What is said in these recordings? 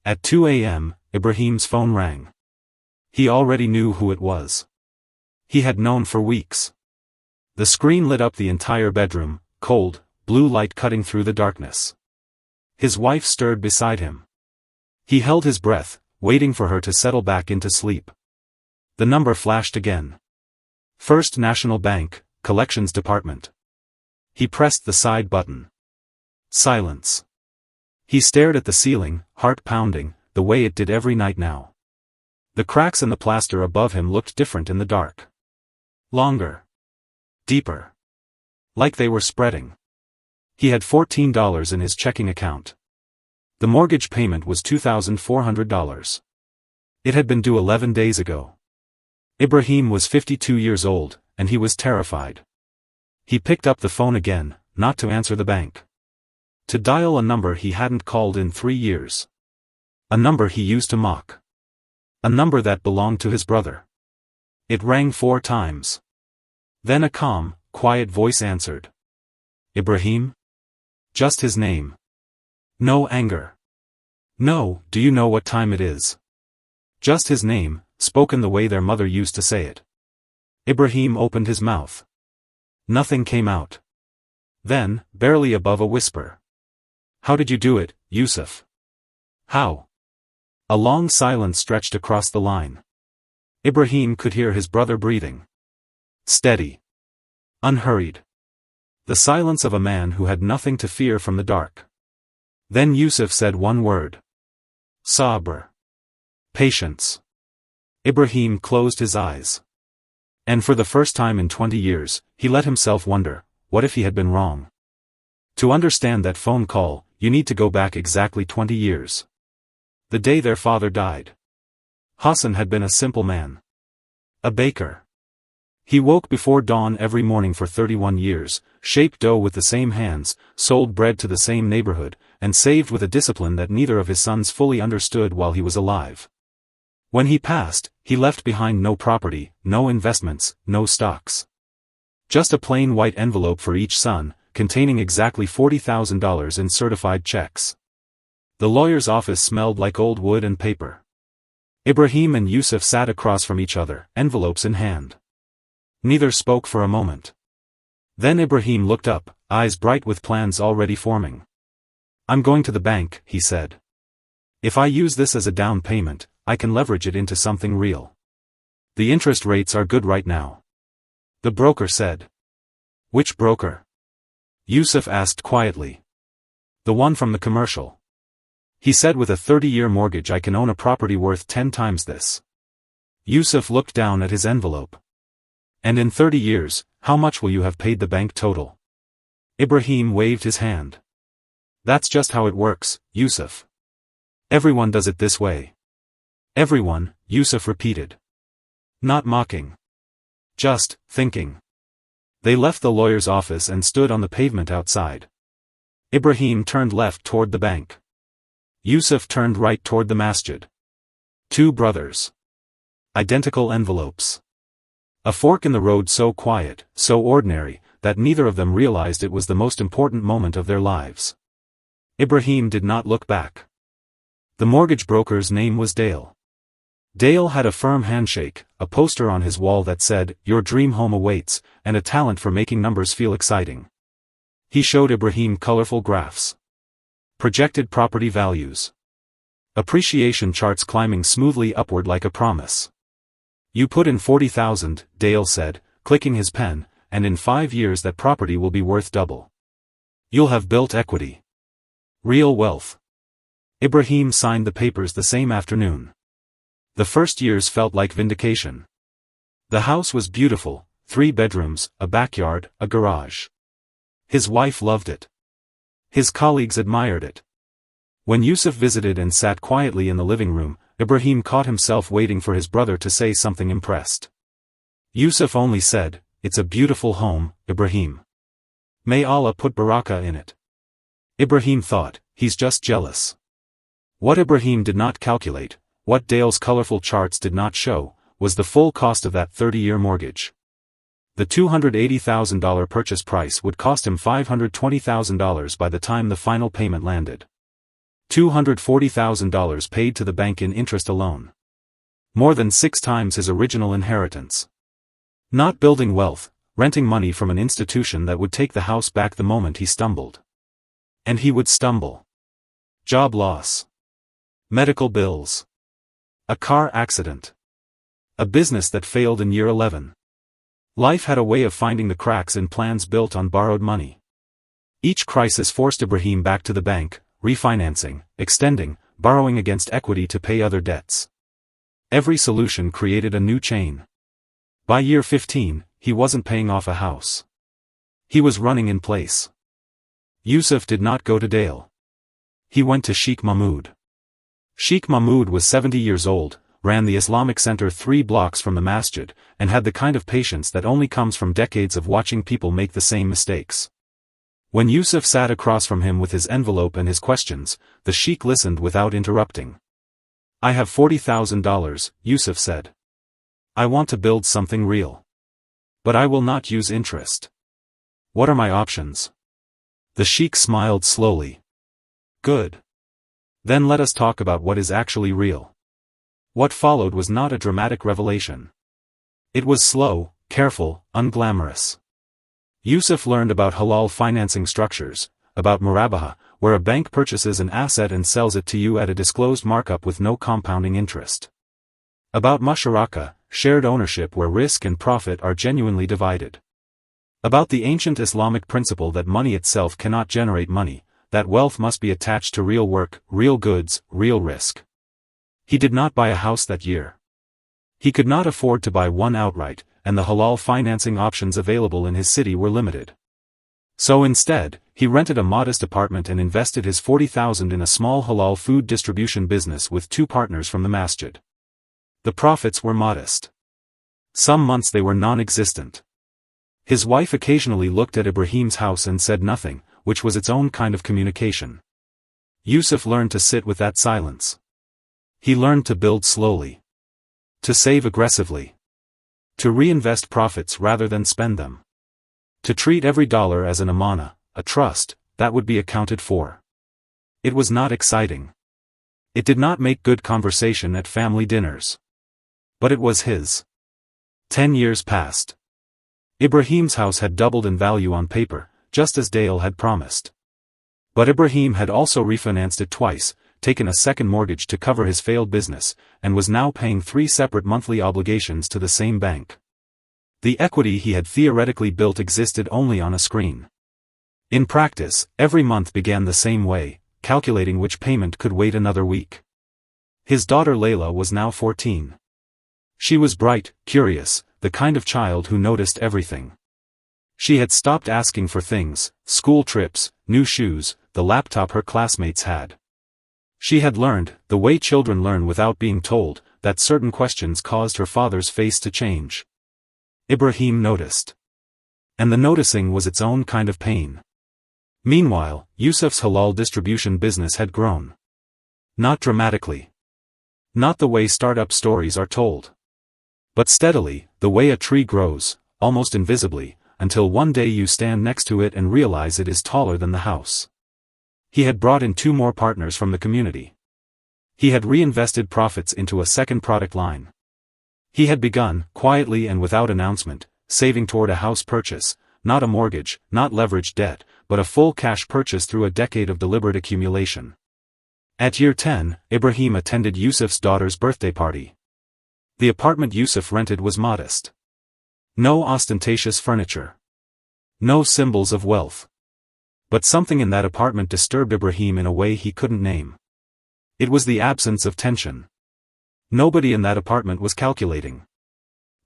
At 2 a.m., Ibrahim's phone rang. He already knew who it was. He had known for weeks. The screen lit up the entire bedroom, cold, blue light cutting through the darkness. His wife stirred beside him. He held his breath, waiting for her to settle back into sleep. The number flashed again. First National Bank, Collections Department. He pressed the side button. Silence. He stared at the ceiling, heart pounding, the way it did every night now. The cracks in the plaster above him looked different in the dark. Longer. Deeper. Like they were spreading. He had $14 in his checking account. The mortgage payment was $2,400. It had been due 11 days ago. Ibrahim was 52 years old, and he was terrified. He picked up the phone again, not to answer the bank. To dial a number he hadn't called in 3 years. A number he used to mock. A number that belonged to his brother. It rang 4 times. Then a calm, quiet voice answered. Ibrahim? Just his name. No anger. No, do you know what time it is? Just his name, spoken the way their mother used to say it. Ibrahim opened his mouth. Nothing came out. Then, barely above a whisper. How did you do it, Yusuf? How? A long silence stretched across the line. Ibrahim could hear his brother breathing. Steady. Unhurried. The silence of a man who had nothing to fear from the dark. Then Yusuf said one word. Sabr. Patience. Ibrahim closed his eyes. And for the first time in 20 years, he let himself wonder, what if he had been wrong? To understand that phone call, you need to go back exactly 20 years. The day their father died. Hassan had been a simple man. A baker. He woke before dawn every morning for 31 years, shaped dough with the same hands, sold bread to the same neighborhood, and saved with a discipline that neither of his sons fully understood while he was alive. When he passed, he left behind no property, no investments, no stocks. Just a plain white envelope for each son, containing exactly $40,000 in certified checks. The lawyer's office smelled like old wood and paper. Ibrahim and Yusuf sat across from each other, envelopes in hand. Neither spoke for a moment. Then Ibrahim looked up, eyes bright with plans already forming. I'm going to the bank, he said. If I use this as a down payment, I can leverage it into something real. The interest rates are good right now. The broker said. Which broker? Yusuf asked quietly. The one from the commercial. He said with a 30-year mortgage I can own a property worth 10 times this. Yusuf looked down at his envelope. And in 30 years, how much will you have paid the bank total? Ibrahim waved his hand. That's just how it works, Yusuf. Everyone does it this way. Everyone, Yusuf repeated. Not mocking. Just thinking. They left the lawyer's office and stood on the pavement outside. Ibrahim turned left toward the bank. Yusuf turned right toward the masjid. 2 brothers. Identical envelopes. A fork in the road so quiet, so ordinary, that neither of them realized it was the most important moment of their lives. Ibrahim did not look back. The mortgage broker's name was Dale. Dale had a firm handshake, a poster on his wall that said, "Your dream home awaits," and a talent for making numbers feel exciting. He showed Ibrahim colorful graphs. Projected property values. Appreciation charts climbing smoothly upward like a promise. You put in 40,000, Dale said, clicking his pen, and in 5 years that property will be worth double. You'll have built equity. Real wealth. Ibrahim signed the papers the same afternoon. The first years felt like vindication. The house was beautiful, 3 bedrooms, a backyard, a garage. His wife loved it. His colleagues admired it. When Yusuf visited and sat quietly in the living room, Ibrahim caught himself waiting for his brother to say something impressed. Yusuf only said, "It's a beautiful home, Ibrahim. May Allah put barakah in it." Ibrahim thought, he's just jealous. What Ibrahim did not calculate, what Dale's colorful charts did not show, was the full cost of that 30-year mortgage. The $280,000 purchase price would cost him $520,000 by the time the final payment landed. $240,000 paid to the bank in interest alone. More than 6 times his original inheritance. Not building wealth, renting money from an institution that would take the house back the moment he stumbled. And he would stumble. Job loss. Medical bills. A car accident. A business that failed in year 11. Life had a way of finding the cracks in plans built on borrowed money. Each crisis forced Ibrahim back to the bank, refinancing, extending, borrowing against equity to pay other debts. Every solution created a new chain. By year 15, he wasn't paying off a house. He was running in place. Yusuf did not go to Dale. He went to Sheikh Mahmoud. Sheikh Mahmoud was 70 years old, ran the Islamic center 3 blocks from the masjid, and had the kind of patience that only comes from decades of watching people make the same mistakes. When Yusuf sat across from him with his envelope and his questions, the sheikh listened without interrupting. "I have $40,000, Yusuf said. "I want to build something real. But I will not use interest. What are my options?" The sheikh smiled slowly. "Good. Then let us talk about what is actually real." What followed was not a dramatic revelation. It was slow, careful, unglamorous. Yusuf learned about halal financing structures, about murabaha, where a bank purchases an asset and sells it to you at a disclosed markup with no compounding interest. About musharaka, shared ownership where risk and profit are genuinely divided. About the ancient Islamic principle that money itself cannot generate money, that wealth must be attached to real work, real goods, real risk. He did not buy a house that year. He could not afford to buy one outright, and the halal financing options available in his city were limited. So instead, he rented a modest apartment and invested his $40,000 in a small halal food distribution business with 2 partners from the masjid. The profits were modest. Some months they were non-existent. His wife occasionally looked at Ibrahim's house and said nothing, which was its own kind of communication. Yusuf learned to sit with that silence. He learned to build slowly. To save aggressively. To reinvest profits rather than spend them. To treat every dollar as an amana, a trust, that would be accounted for. It was not exciting. It did not make good conversation at family dinners. But it was his. 10 years passed. Ibrahim's house had doubled in value on paper, just as Dale had promised. But Ibrahim had also refinanced it twice, taken a second mortgage to cover his failed business, and was now paying 3 separate monthly obligations to the same bank. The equity he had theoretically built existed only on a screen. In practice, every month began the same way, calculating which payment could wait another week. His daughter Layla was now 14. She was bright, curious, the kind of child who noticed everything. She had stopped asking for things, school trips, new shoes, the laptop her classmates had. She had learned, the way children learn without being told, that certain questions caused her father's face to change. Ibrahim noticed. And the noticing was its own kind of pain. Meanwhile, Yusuf's halal distribution business had grown. Not dramatically. Not the way startup stories are told. But steadily, the way a tree grows, almost invisibly, until one day you stand next to it and realize it is taller than the house. He had brought in 2 more partners from the community. He had reinvested profits into a second product line. He had begun, quietly and without announcement, saving toward a house purchase, not a mortgage, not leveraged debt, but a full cash purchase through a decade of deliberate accumulation. At year 10, Ibrahim attended Yusuf's daughter's birthday party. The apartment Yusuf rented was modest. No ostentatious furniture. No symbols of wealth. But something in that apartment disturbed Ibrahim in a way he couldn't name. It was the absence of tension. Nobody in that apartment was calculating.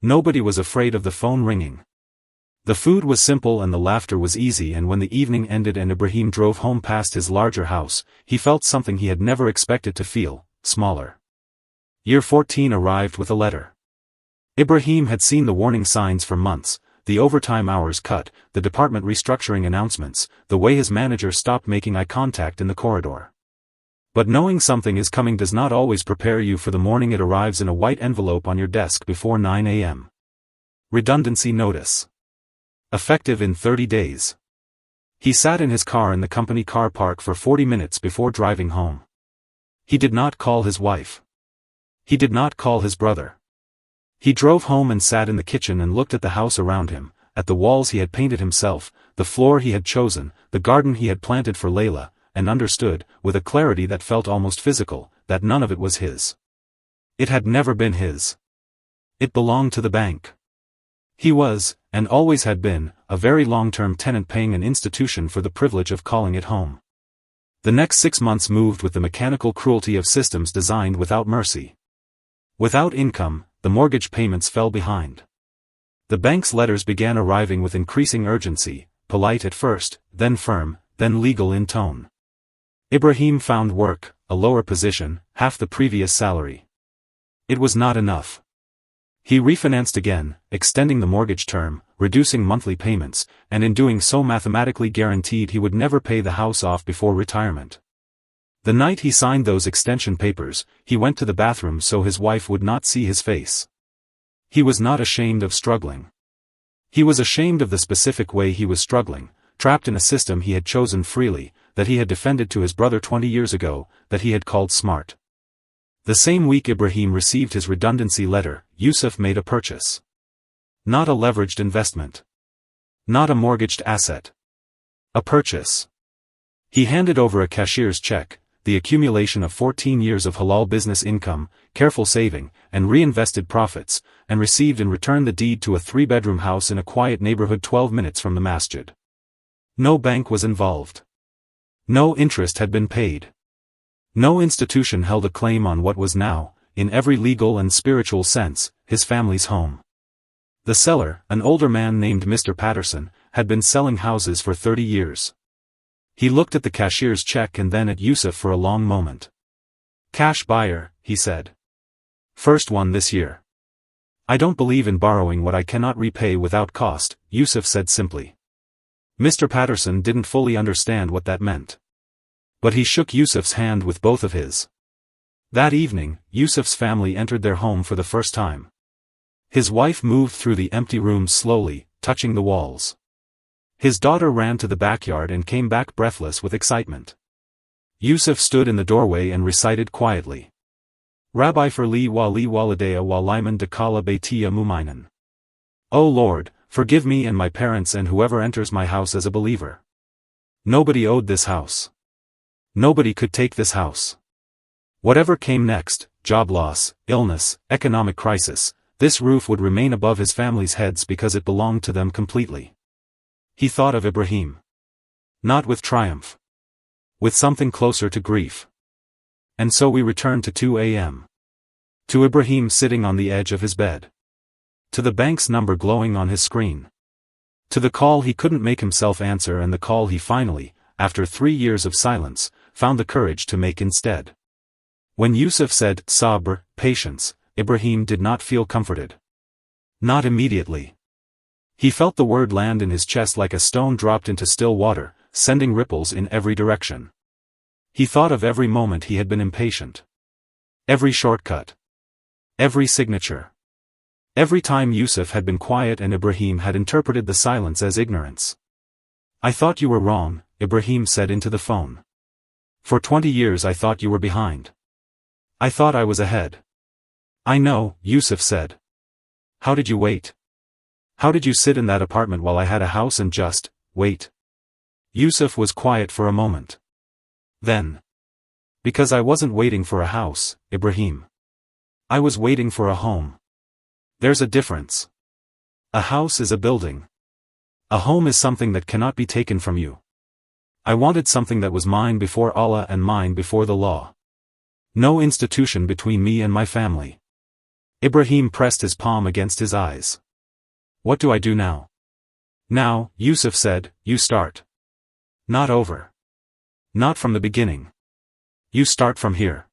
Nobody was afraid of the phone ringing. The food was simple and the laughter was easy, and when the evening ended and Ibrahim drove home past his larger house, he felt something he had never expected to feel, smaller. Year 14 arrived with a letter. Ibrahim had seen the warning signs for months, the overtime hours cut, the department restructuring announcements, the way his manager stopped making eye contact in the corridor. But knowing something is coming does not always prepare you for the morning it arrives in a white envelope on your desk before 9 a.m. Redundancy notice. Effective in 30 days. He sat in his car in the company car park for 40 minutes before driving home. He did not call his wife. He did not call his brother. He drove home and sat in the kitchen and looked at the house around him, at the walls he had painted himself, the floor he had chosen, the garden he had planted for Layla, and understood, with a clarity that felt almost physical, that none of it was his. It had never been his. It belonged to the bank. He was, and always had been, a very long-term tenant paying an institution for the privilege of calling it home. The next 6 months moved with the mechanical cruelty of systems designed without mercy. Without income, the mortgage payments fell behind. The bank's letters began arriving with increasing urgency, polite at first, then firm, then legal in tone. Ibrahim found work, a lower position, half the previous salary. It was not enough. He refinanced again, extending the mortgage term, reducing monthly payments, and in doing so mathematically guaranteed he would never pay the house off before retirement. The night he signed those extension papers, he went to the bathroom so his wife would not see his face. He was not ashamed of struggling. He was ashamed of the specific way he was struggling, trapped in a system he had chosen freely, that he had defended to his brother 20 years ago, that he had called smart. The same week Ibrahim received his redundancy letter, Yusuf made a purchase. Not a leveraged investment. Not a mortgaged asset. A purchase. He handed over a cashier's check, the accumulation of 14 years of halal business income, careful saving, and reinvested profits, and received in return the deed to a 3-bedroom house in a quiet neighborhood 12 minutes from the masjid. No bank was involved. No interest had been paid. No institution held a claim on what was now, in every legal and spiritual sense, his family's home. The seller, an older man named Mr. Patterson, had been selling houses for 30 years. He looked at the cashier's check and then at Yusuf for a long moment. "Cash buyer," he said. "First one this year." "I don't believe in borrowing what I cannot repay without cost," Yusuf said simply. Mr. Patterson didn't fully understand what that meant. But he shook Yusuf's hand with both of his. That evening, Yusuf's family entered their home for the first time. His wife moved through the empty rooms slowly, touching the walls. His daughter ran to the backyard and came back breathless with excitement. Yusuf stood in the doorway and recited quietly. Rabbi for li walidaya wa liman dakala baytiya mu'minan. O Lord, forgive me and my parents and whoever enters my house as a believer. Nobody owed this house. Nobody could take this house. Whatever came next, job loss, illness, economic crisis, this roof would remain above his family's heads because it belonged to them completely. He thought of Ibrahim. Not with triumph. With something closer to grief. And so we returned to 2 a.m. To Ibrahim sitting on the edge of his bed. To the bank's number glowing on his screen. To the call he couldn't make himself answer and the call he finally, after 3 years of silence, found the courage to make instead. When Yusuf said, "Sabr, patience," Ibrahim did not feel comforted. Not immediately. He felt the word land in his chest like a stone dropped into still water, sending ripples in every direction. He thought of every moment he had been impatient. Every shortcut. Every signature. Every time Yusuf had been quiet and Ibrahim had interpreted the silence as ignorance. "I thought you were wrong," Ibrahim said into the phone. "For 20 years I thought you were behind. I thought I was ahead." "I know," Yusuf said. "How did you wait? How did you sit in that apartment while I had a house and just, wait?" Yusuf was quiet for a moment. Then. "Because I wasn't waiting for a house, Ibrahim. I was waiting for a home. There's a difference. A house is a building. A home is something that cannot be taken from you. I wanted something that was mine before Allah and mine before the law. No institution between me and my family." Ibrahim pressed his palm against his eyes. "What do I do now?" "Now," Yusuf said, "you start. Not over. Not from the beginning. You start from here.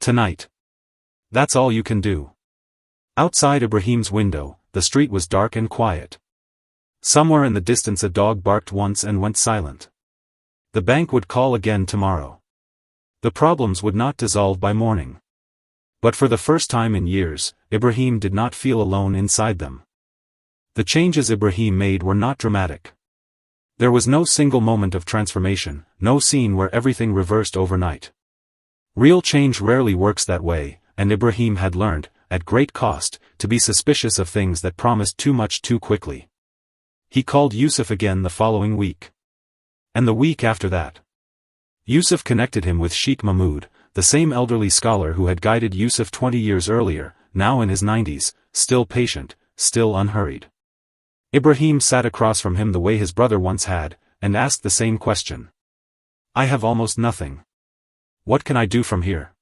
Tonight. That's all you can do." Outside Ibrahim's window, the street was dark and quiet. Somewhere in the distance a dog barked once and went silent. The bank would call again tomorrow. The problems would not dissolve by morning. But for the first time in years, Ibrahim did not feel alone inside them. The changes Ibrahim made were not dramatic. There was no single moment of transformation, no scene where everything reversed overnight. Real change rarely works that way, and Ibrahim had learned, at great cost, to be suspicious of things that promised too much too quickly. He called Yusuf again the following week. And the week after that. Yusuf connected him with Sheikh Mahmud, the same elderly scholar who had guided Yusuf 20 years earlier, now in his 90s, still patient, still unhurried. Ibrahim sat across from him the way his brother once had, and asked the same question. I have almost nothing. What can I do from here?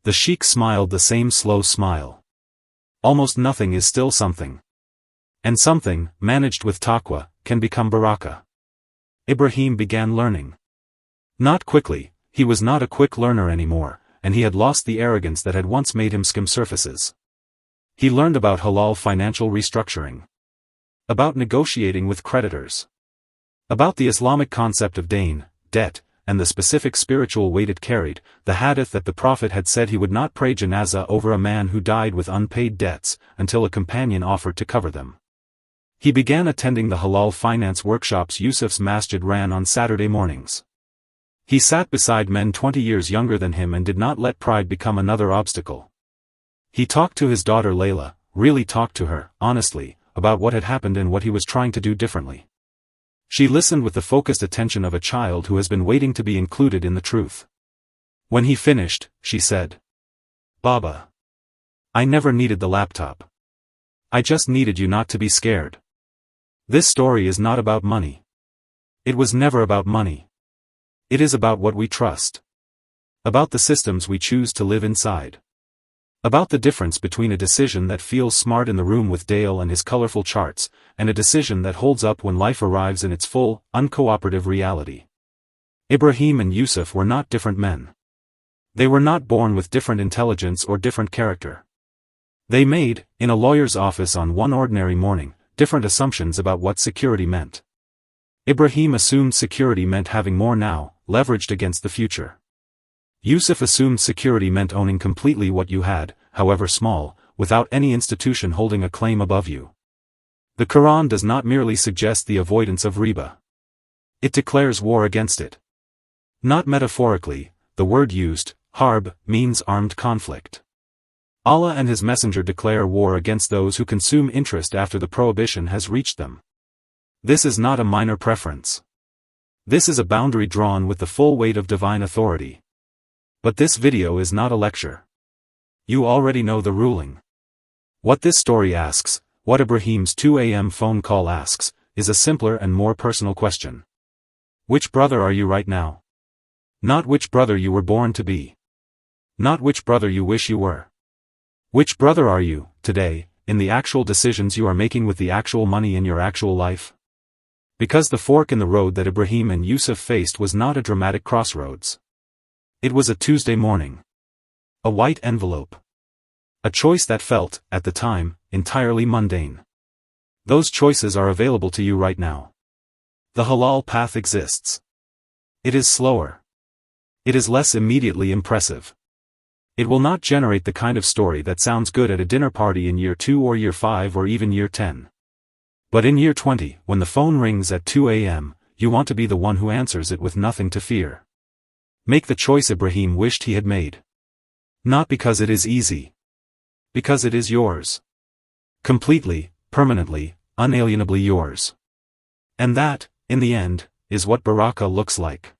The sheikh smiled the same slow smile. Almost nothing is still something. And something, managed with taqwa, can become barakah. Ibrahim began learning. Not quickly, he was not a quick learner anymore, and he had lost the arrogance that had once made him skim surfaces. He learned about halal financial restructuring. About negotiating with creditors. About the Islamic concept of dain, debt, and the specific spiritual weight it carried, the hadith that the Prophet had said he would not pray janazah over a man who died with unpaid debts, until a companion offered to cover them. He began attending the halal finance workshops Yusuf's masjid ran on Saturday mornings. He sat beside men 20 years younger than him and did not let pride become another obstacle. He talked to his daughter Layla, really talked to her, honestly, about what had happened and what he was trying to do differently. She listened with the focused attention of a child who has been waiting to be included in the truth. When he finished, she said, Baba. I never needed the laptop. I just needed you not to be scared. This story is not about money. It was never about money. It is about what we trust. About the systems we choose to live inside. About the difference between a decision that feels smart in the room with Dale and his colorful charts, and a decision that holds up when life arrives in its full, uncooperative reality. Ibrahim and Yusuf were not different men. They were not born with different intelligence or different character. They made, in a lawyer's office on one ordinary morning, different assumptions about what security meant. Ibrahim assumed security meant having more now, leveraged against the future. Yusuf assumed security meant owning completely what you had, however small, without any institution holding a claim above you. The Quran does not merely suggest the avoidance of riba. It declares war against it. Not metaphorically, the word used, harb, means armed conflict. Allah and His Messenger declare war against those who consume interest after the prohibition has reached them. This is not a minor preference. This is a boundary drawn with the full weight of divine authority. But this video is not a lecture. You already know the ruling. What this story asks, what Ibrahim's 2 a.m. phone call asks, is a simpler and more personal question. Which brother are you right now? Not which brother you were born to be. Not which brother you wish you were. Which brother are you, today, in the actual decisions you are making with the actual money in your actual life? Because the fork in the road that Ibrahim and Yusuf faced was not a dramatic crossroads. It was a Tuesday morning. A white envelope. A choice that felt, at the time, entirely mundane. Those choices are available to you right now. The halal path exists. It is slower. It is less immediately impressive. It will not generate the kind of story that sounds good at a dinner party in year 2 or year 5 or even year 10. But in year 20, when the phone rings at 2 a.m., you want to be the one who answers it with nothing to fear. Make the choice Ibrahim wished he had made. Not because it is easy. Because it is yours. Completely, permanently, unalienably yours. And that, in the end, is what barakah looks like.